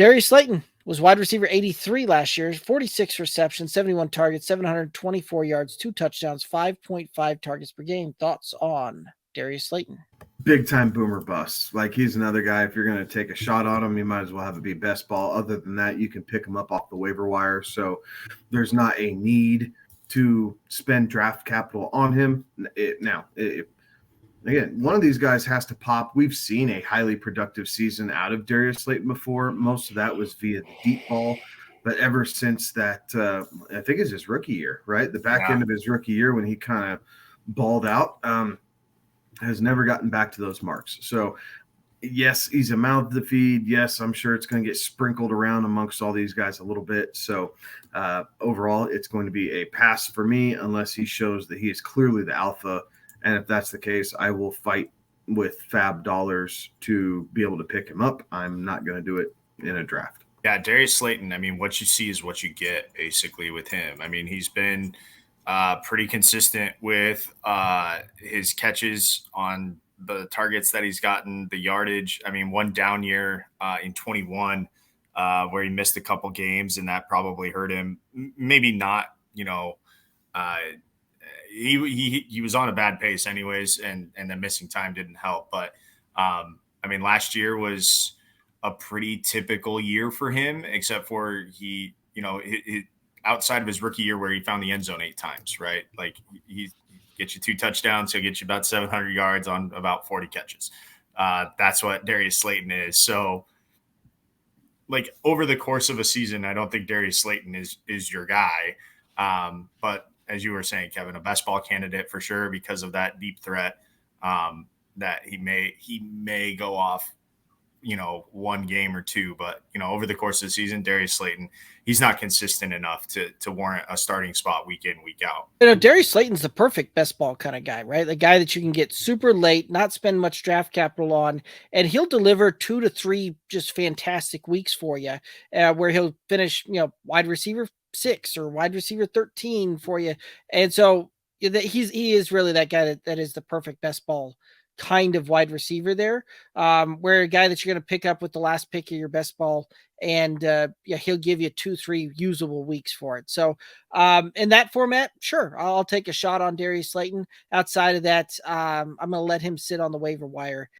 Darius Slayton was wide receiver 83 last year, 46 receptions, 71 targets, 724 yards, 2 touchdowns, 5.5 targets per game. Thoughts on Darius Slayton? Big time boomer bust. Like, he's another guy. If you're going to take a shot on him, you might as well have it be best ball. Other than that, you can pick him up off the waiver wire. So there's not a need to spend draft capital on him. Again, one of these guys has to pop. We've seen a highly productive season out of Darius Slayton before. Most of that was via the deep ball. But ever since that, I think it's his rookie year, right? The back end of his rookie year when he kind of balled out, has never gotten back to those marks. So, yes, he's a mouth to feed. Yes, I'm sure it's going to get sprinkled around amongst all these guys a little bit. So, overall, it's going to be a pass for me unless he shows that he is clearly the alpha. And if that's the case, I will fight with fab dollars to be able to pick him up. I'm not going to do it in a draft. Yeah, Darius Slayton, I mean, what you see is what you get, basically, with him. I mean, he's been pretty consistent with his catches on the targets that he's gotten, the yardage. I mean, one down year in 21 where he missed a couple games, and that probably hurt him. Maybe not, he was on a bad pace anyways, and the missing time didn't help. But I mean, last year was a pretty typical year for him, except for he outside of his rookie year where he found the end zone 8 times, right? Like, he gets you 2 touchdowns, he'll get you about 700 yards on about 40 catches. That's what Darius Slayton is. So, like, over the course of a season, I don't think Darius Slayton is your guy. But as you were saying, Kevin, a best ball candidate for sure because of that deep threat that he may go off, one game or two, but over the course of the season, Darius Slayton, he's not consistent enough to warrant a starting spot week in, week out. Darius Slayton's the perfect best ball kind of guy, right? The guy that you can get super late, not spend much draft capital on, and he'll deliver 2 to 3 just fantastic weeks for you, where he'll finish, wide receiver 6 or wide receiver 13 for you. And so he is really that guy that is the perfect best ball kind of wide receiver there, where a guy that you're going to pick up with the last pick of your best ball, and he'll give you 2-3 usable weeks for it. So in that format, sure, I'll take a shot on Darius Slayton. Outside of that, I'm going to let him sit on the waiver wire